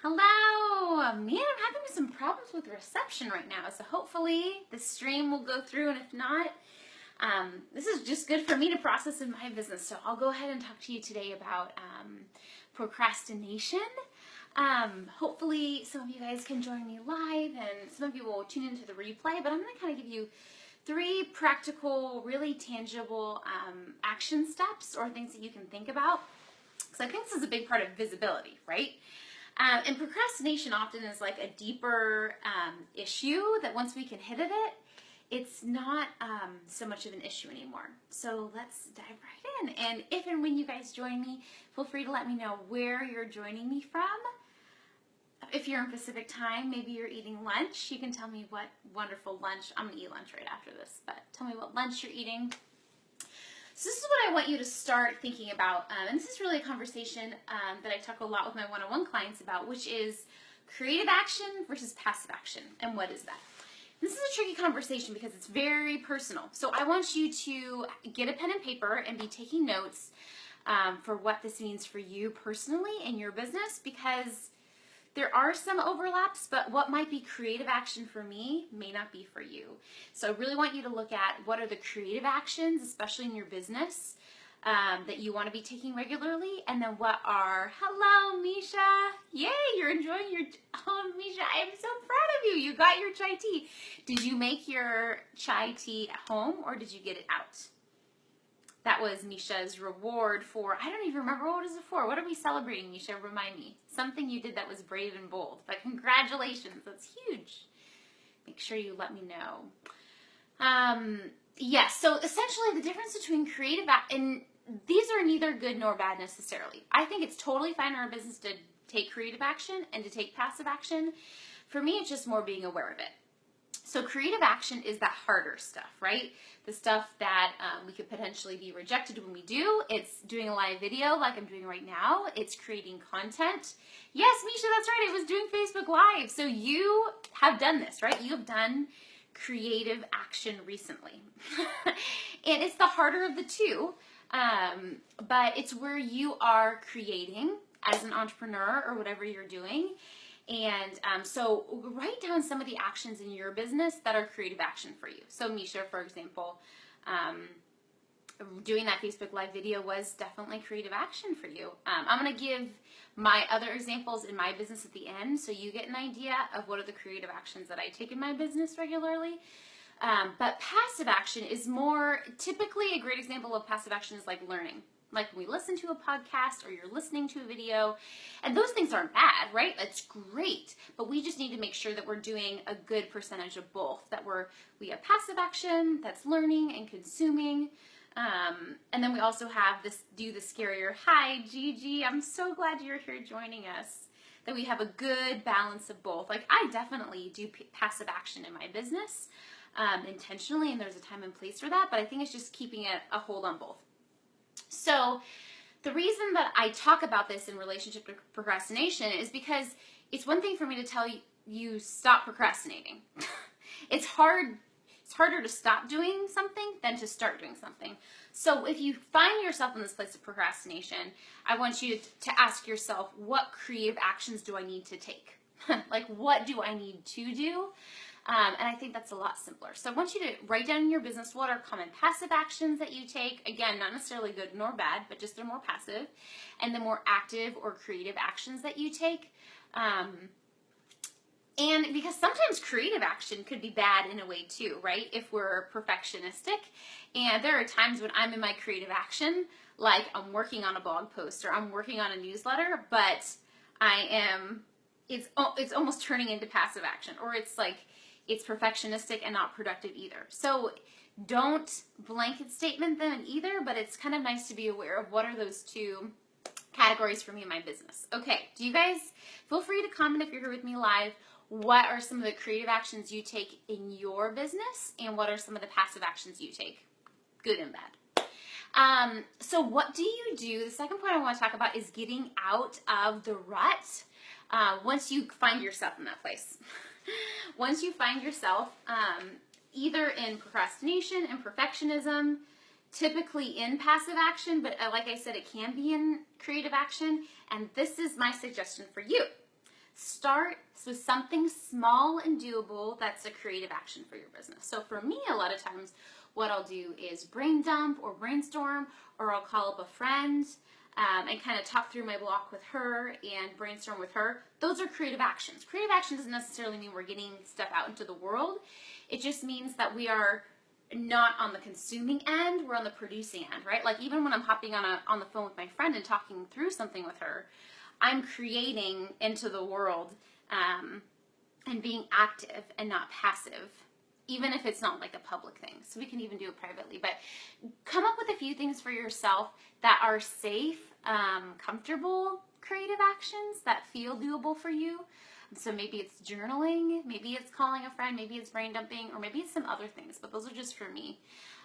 Hello! Man, I'm having some problems with reception right now, so hopefully this stream will go through, and if not, this is just good for me to process in my business. So I'll go ahead and talk to you today about procrastination. Hopefully some of you guys can join me live, and some of you will tune into the replay, but I'm going to kind of give you 3 practical, really tangible action steps or things that you can think about. Because I think this is a big part of visibility, right? And procrastination often is like a deeper issue that once we can hit at it, it's not so much of an issue anymore. So let's dive right in. And if and when you guys join me, feel free to let me know where you're joining me from. If you're in Pacific time, maybe you're eating lunch. You can tell me what wonderful lunch. I'm going to eat lunch right after this, but tell me what lunch you're eating. So this is what I want you to start thinking about, and this is really a conversation that I talk a lot with my one-on-one clients about, which is creative action versus passive action, and what is that? This is a tricky conversation because it's very personal. So I want you to get a pen and paper and be taking notes for what this means for you personally in your business, because there are some overlaps, but what might be creative action for me may not be for you. So I really want you to look at what are the creative actions, especially in your business, that you want to be taking regularly, and then what are, hello, Misha. Yay, you're enjoying your, oh, Misha, I am so proud of you. You got your chai tea. Did you make your chai tea at home, or did you get it out? That was Misha's reward for, I don't even remember, what was it for? What are we celebrating, Misha? Remind me. Something you did that was brave and bold. But congratulations, that's huge. Make sure you let me know. Yes, so essentially the difference between creative, and these are neither good nor bad necessarily. I think it's totally fine in our business to take creative action and to take passive action. For me, it's just more being aware of it. So creative action is that harder stuff, right? The stuff that we could potentially be rejected when we do. It's doing a live video like I'm doing right now. It's creating content. Yes, Misha, that's right. I was doing Facebook Live. So you have done this, right? You have done creative action recently. And it's the harder of the two, but it's where you are creating as an entrepreneur or whatever you're doing. And so write down some of the actions in your business that are creative action for you. So Misha, for example, doing that Facebook Live video was definitely creative action for you. I'm going to give my other examples in my business at the end so you get an idea of what are the creative actions that I take in my business regularly. But passive action is more, typically a great example of passive action is like learning. Like when we listen to a podcast or you're listening to a video, and those things aren't bad, right? That's great, but we just need to make sure that we're doing a good percentage of both, that we have passive action, that's learning and consuming, and then we also have this, do the scarier, hi Gigi, I'm so glad you're here joining us, that we have a good balance of both. Like I definitely do passive action in my business intentionally, and there's a time and place for that, but I think it's just keeping a hold on both. So the reason that I talk about this in relationship to procrastination is because it's one thing for me to tell you stop procrastinating. It's harder to stop doing something than to start doing something. So if you find yourself in this place of procrastination, I want you to ask yourself, what creative actions do I need to take? Like, what do I need to do? And I think that's a lot simpler. So I want you to write down in your business what are common passive actions that you take. Again, not necessarily good nor bad, but just they're more passive. And the more active or creative actions that you take. And because sometimes creative action could be bad in a way too, right? If we're perfectionistic. And there are times when I'm in my creative action, like I'm working on a blog post or I'm working on a newsletter, but it's almost turning into passive action, or it's like, it's perfectionistic and not productive either. So don't blanket statement them either, but it's kind of nice to be aware of what are those two categories for me in my business. Okay, do you guys, feel free to comment if you're here with me live, what are some of the creative actions you take in your business, and what are some of the passive actions you take, good and bad. So what do you do? The second point I want to talk about is getting out of the rut once you find yourself in that place. Once you find yourself either in procrastination and perfectionism, typically in passive action, but like I said, it can be in creative action, and this is my suggestion for you. Start with something small and doable that's a creative action for your business. So for me, a lot of times what I'll do is brain dump or brainstorm, or I'll call up a friend and kind of talk through my block with her and brainstorm with her. Those are creative actions. Creative action doesn't necessarily mean we're getting stuff out into the world. It just means that we are not on the consuming end, we're on the producing end, right? Like even when I'm hopping on the phone with my friend and talking through something with her, I'm creating into the world and being active and not passive, even if it's not like a public thing. So we can even do it privately, but come up with a few things for yourself that are safe, comfortable creative actions that feel doable for you. So maybe it's journaling, maybe it's calling a friend, maybe it's brain dumping, or maybe it's some other things, but those are just for me.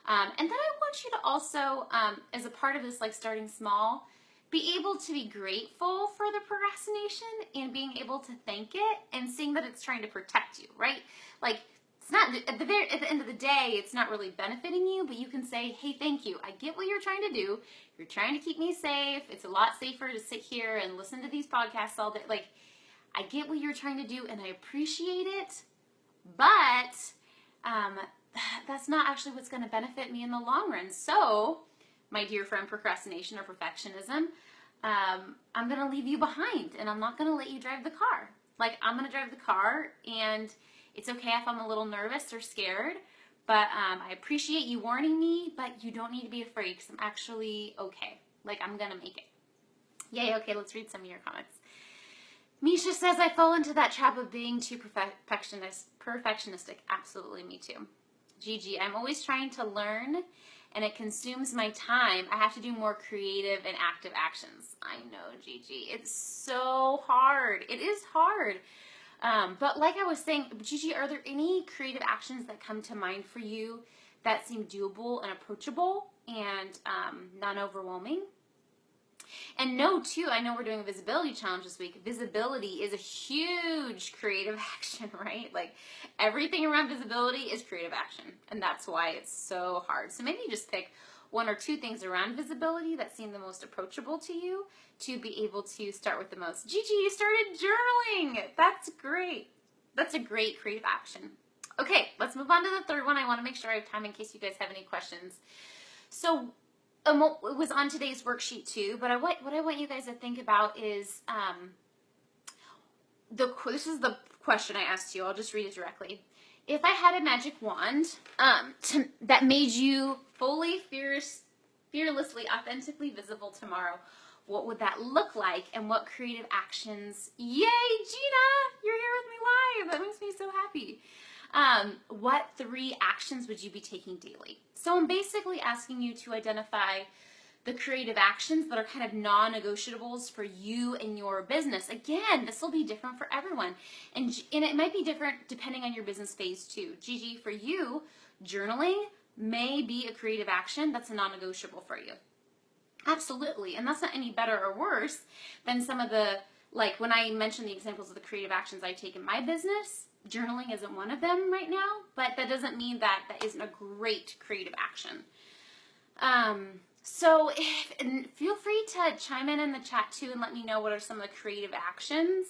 And then I want you to also, as a part of this, like starting small, be able to be grateful for the procrastination and being able to thank it and seeing that it's trying to protect you, right? Like it's not, at the end of the day, it's not really benefiting you, but you can say, hey, thank you. I get what you're trying to do. You're trying to keep me safe. It's a lot safer to sit here and listen to these podcasts all day. Like, I get what you're trying to do and I appreciate it, but that's not actually what's going to benefit me in the long run. So, my dear friend, procrastination or perfectionism, I'm going to leave you behind and I'm not going to let you drive the car. Like, I'm going to drive the car and it's okay if I'm a little nervous or scared, but I appreciate you warning me, but you don't need to be afraid because I'm actually okay. Like, I'm going to make it. Yay, okay, let's read some of your comments. Misha says, I fall into that trap of being too perfectionistic. Absolutely, me too. Gigi, I'm always trying to learn and it consumes my time. I have to do more creative and active actions. I know, Gigi. It's so hard. It is hard. But like I was saying, Gigi, are there any creative actions that come to mind for you that seem doable and approachable and non-overwhelming? And no, too, I know we're doing a visibility challenge this week. Visibility is a huge creative action, right? Like everything around visibility is creative action. And that's why it's so hard. So maybe just pick one or two things around visibility that seem the most approachable to you to be able to start with the most. Gigi, you started journaling. That's great. That's a great creative action. Okay, let's move on to the third one. I want to make sure I have time in case you guys have any questions. So it was on today's worksheet too, but what I want you guys to think about is, this is the question I asked you. I'll just read it directly. If I had a magic wand that made you fully, fearlessly, authentically visible tomorrow, what would that look like and what creative actions? Yay, Gina, you're here with me live. That makes me so happy. What 3 actions would you be taking daily? So I'm basically asking you to identify the creative actions that are kind of non-negotiables for you and your business. Again, this will be different for everyone. And it might be different depending on your business phase too. Gigi, for you, journaling may be a creative action that's a non-negotiable for you. Absolutely. And that's not any better or worse than some of the, like when I mentioned the examples of the creative actions I take in my business, journaling isn't one of them right now, but that doesn't mean that that isn't a great creative action. So feel free to chime in the chat too and let me know what are some of the creative actions.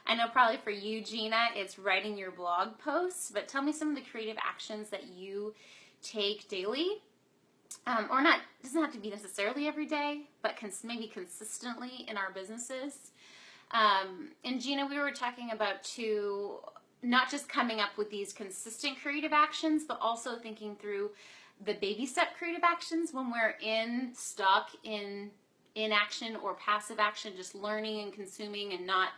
I know probably for you, Gina, it's writing your blog posts, but tell me some of the creative actions that you take daily. Or not, doesn't have to be necessarily every day, but maybe consistently in our businesses. And Gina, we were talking about too, not just coming up with these consistent creative actions, but also thinking through the baby step creative actions when we're stuck in inaction or passive action, just learning and consuming and not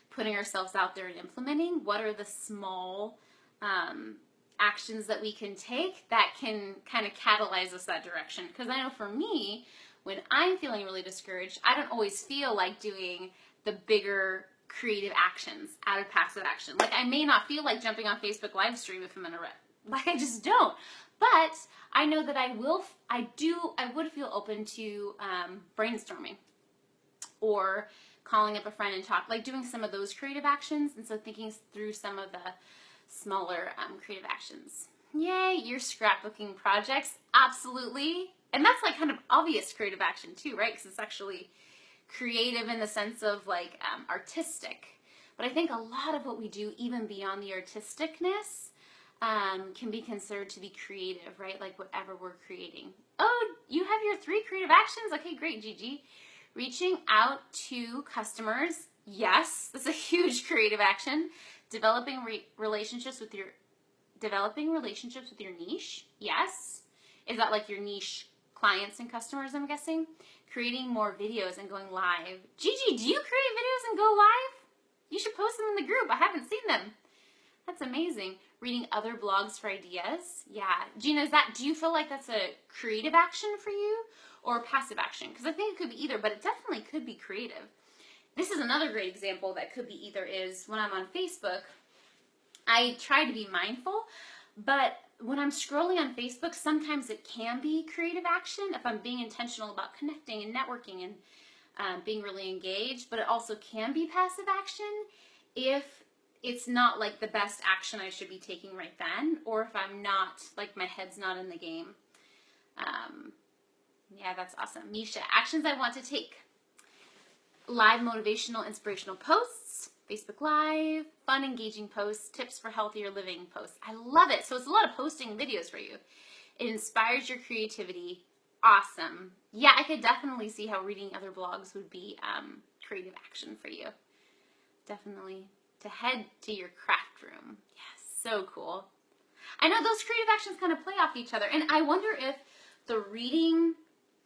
putting ourselves out there and implementing. What are the small actions that we can take that can kind of catalyze us that direction? Because I know for me, when I'm feeling really discouraged, I don't always feel like doing the bigger creative actions out of passive action. Like I may not feel like jumping on Facebook live stream if I'm in a rut. Like I just don't. But I know that I would feel open to brainstorming or calling up a friend and like doing some of those creative actions. And so thinking through some of the smaller creative actions. Yay, your scrapbooking projects. Absolutely. And that's like kind of obvious creative action too, right? Because it's actually creative in the sense of like artistic. But I think a lot of what we do, even beyond the artisticness, can be considered to be creative, right? Like whatever we're creating. Oh, you have your 3 creative actions? Okay, great, Gigi. Reaching out to customers. Yes, that's a huge creative action. Developing relationships with your niche. Yes. Is that like your niche clients and customers, I'm guessing? Creating more videos and going live. Gigi, do you create videos and go live? You should post them in the group. I haven't seen them. That's amazing. Reading other blogs for ideas. Yeah. Gina, do you feel like that's a creative action for you or passive action? Because I think it could be either, but it definitely could be creative. This is another great example that could be either is when I'm on Facebook, I try to be mindful, but when I'm scrolling on Facebook, sometimes it can be creative action if I'm being intentional about connecting and networking and being really engaged, but it also can be passive action if it's not like the best action I should be taking right then, or if I'm not, like my head's not in the game. Yeah, that's awesome. Misha, actions I want to take. Live motivational, inspirational posts, Facebook Live, fun, engaging posts, tips for healthier living posts. I love it. So it's a lot of posting videos for you. It inspires your creativity. Awesome. Yeah, I could definitely see how reading other blogs would be creative action for you. Definitely to head to your craft room. Yes, so cool. I know those creative actions kind of play off each other. And I wonder if the reading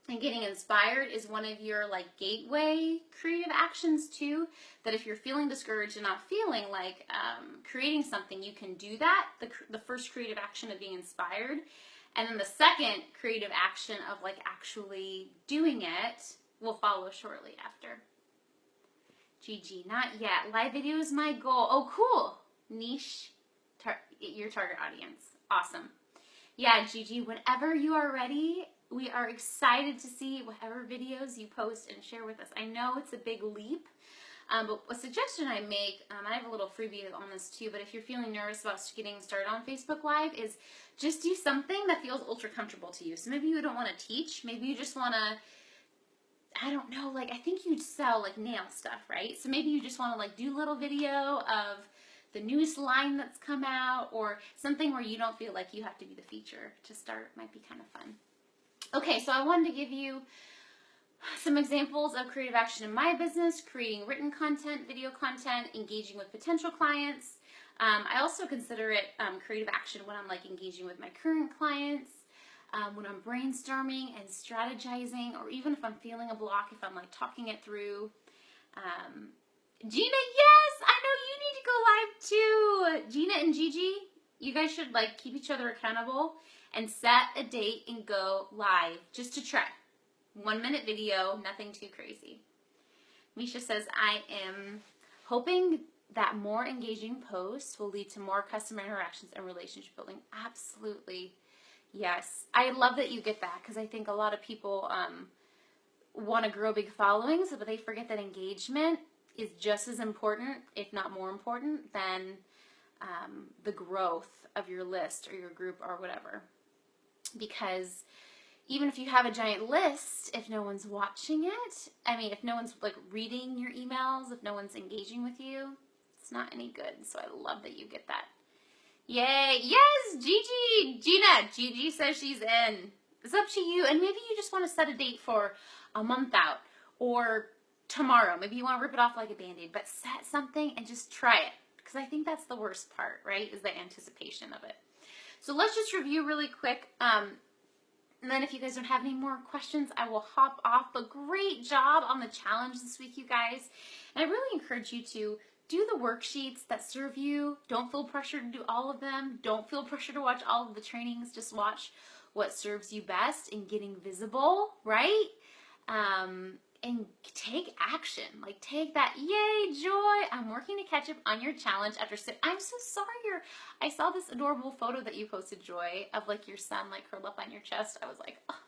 and getting inspired is one of your like gateway creative actions too, that if you're feeling discouraged and not feeling like creating something, you can do that. The first creative action of being inspired. And then the second creative action of like actually doing it will follow shortly after. Gigi, not yet. Live video is my goal. Oh, cool. Niche, your target audience. Awesome. Yeah, Gigi, whenever you are ready, we are excited to see whatever videos you post and share with us. I know it's a big leap, but a suggestion I make, I have a little freebie on this too, but if you're feeling nervous about getting started on Facebook Live, is just do something that feels ultra comfortable to you. So maybe you don't want to teach. Maybe you just want to, I don't know, like I think you'd sell like nail stuff, right? So maybe you just want to like do a little video of the newest line that's come out or something where you don't feel like you have to be the feature to start. Might be kind of fun. Okay, so I wanted to give you some examples of creative action in my business, creating written content, video content, engaging with potential clients. I also consider it creative action when I'm like engaging with my current clients, when I'm brainstorming and strategizing, or even if I'm feeling a block, if I'm like talking it through. Gina, yes, I know you need to go live too. Gina and Gigi, you guys should like keep each other accountable and set a date and go live just to try. 1 minute video, nothing too crazy. Misha says, I am hoping that more engaging posts will lead to more customer interactions and relationship building. Absolutely. Yes. I love that you get that because I think a lot of people want to grow big followings, but they forget that engagement is just as important, if not more important, than the growth of your list or your group or whatever. Because even if you have a giant list, if no one's watching it, I mean, if no one's like reading your emails, if no one's engaging with you, it's not any good. So I love that you get that. Yay. Yes, Gigi. Gigi says she's in. It's up to you. And maybe you just want to set a date for a month out or tomorrow. Maybe you want to rip it off like a Band-Aid, but set something and just try it. Because I think that's the worst part, right? Is the anticipation of it. So let's just review really quick. And then if you guys don't have any more questions, I will hop off. But great job on the challenge this week, you guys. And I really encourage you to do the worksheets that serve you. Don't feel pressure to do all of them. Don't feel pressure to watch all of the trainings. Just watch what serves you best in getting visible, right? And take action. Like take that, yay, Joy. I'm working to catch up on your challenge after I'm so sorry I saw this adorable photo that you posted, Joy, of like your son like curled up on your chest. I was like, oh,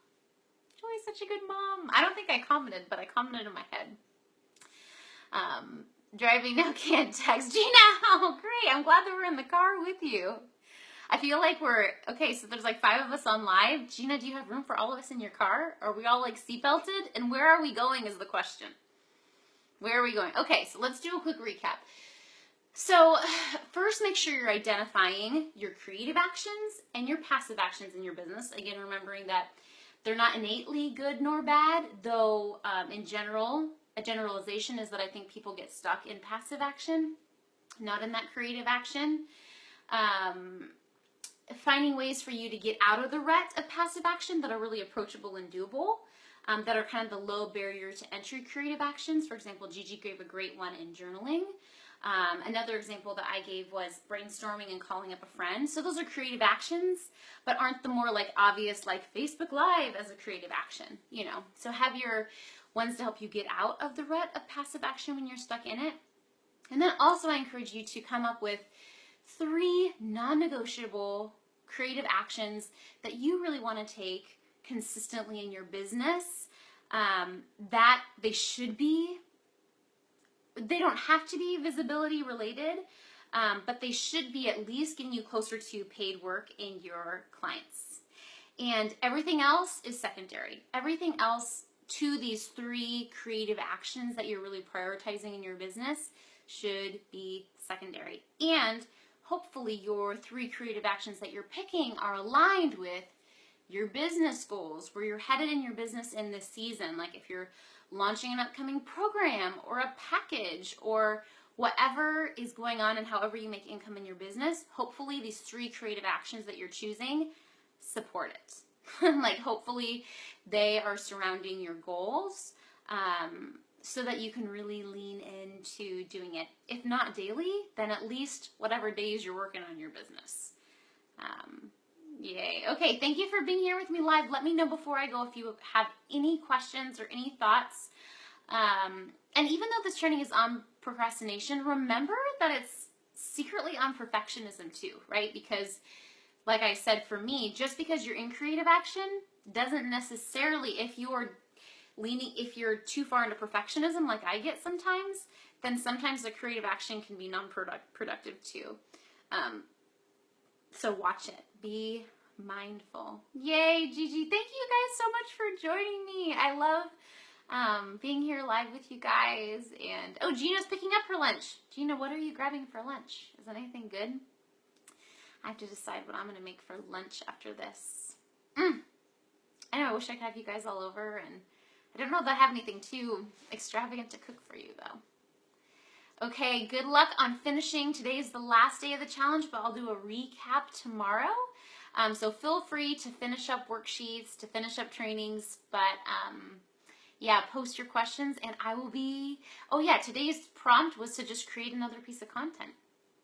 Joy's such a good mom. I don't think I commented, but I commented in my head. Driving now, can't text. Gina, oh great. I'm glad that we're in the car with you. I feel like okay, so there's like 5 of us on live. Gina, do you have room for all of us in your car? Are we all like seatbelted? And where are we going is the question. Where are we going? Okay, so let's do a quick recap. So first, make sure you're identifying your creative actions and your passive actions in your business. Again, remembering that they're not innately good nor bad, though in general, a generalization is that I think people get stuck in passive action, not in that creative action. Finding ways for you to get out of the rut of passive action that are really approachable and doable, that are kind of the low barrier to entry creative actions. For example, Gigi gave a great one in journaling. Another example that I gave was brainstorming and calling up a friend. So those are creative actions, but aren't the more like obvious like Facebook Live as a creative action, you know. So have your ones to help you get out of the rut of passive action when you're stuck in it. And then also I encourage you to come up with 3 non-negotiable creative actions that you really want to take consistently in your business, that they don't have to be visibility related, but they should be at least getting you closer to paid work in your clients. And everything else is secondary. Everything else to these 3 creative actions that you're really prioritizing in your business should be secondary. And hopefully your 3 creative actions that you're picking are aligned with your business goals, where you're headed in your business in this season. Like if you're launching an upcoming program or a package or whatever is going on and however you make income in your business, hopefully these 3 creative actions that you're choosing support it. Like hopefully they are surrounding your goals, so that you can really lean into doing it. If not daily, then at least whatever days you're working on your business. Yay. Okay, thank you for being here with me live. Let me know before I go if you have any questions or any thoughts. And even though this training is on procrastination, remember that it's secretly on perfectionism too, right? Because like I said, for me, just because you're in creative action doesn't necessarily, if you're too far into perfectionism like I get sometimes, then sometimes the creative action can be non-productive too. So watch it. Be mindful. Yay, Gigi. Thank you guys so much for joining me. I love being here live with you guys. And oh, Gina's picking up her lunch. Gina, what are you grabbing for lunch? Is that anything good? I have to decide what I'm going to make for lunch after this. I know, I wish I could have you guys all over, and I don't know if I have anything too extravagant to cook for you, though. Okay, good luck on finishing. Today is the last day of the challenge, but I'll do a recap tomorrow. So feel free to finish up worksheets, to finish up trainings, but yeah, post your questions, and I will be... Oh yeah, today's prompt was to just create another piece of content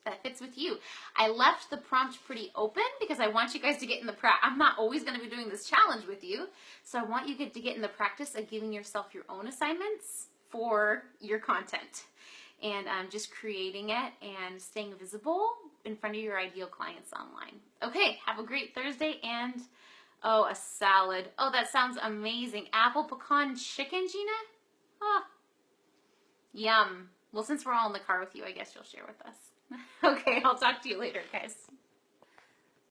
that fits with you. I left the prompt pretty open because I want you guys to get in the practice. I'm not always going to be doing this challenge with you, so I want you to get in the practice of giving yourself your own assignments for your content, and just creating it and staying visible in front of your ideal clients online. Okay, have a great Thursday, and oh, a salad. Oh, that sounds amazing. Apple pecan chicken, Gina? Oh, yum. Well, since we're all in the car with you, I guess you'll share with us. Okay, I'll talk to you later, guys.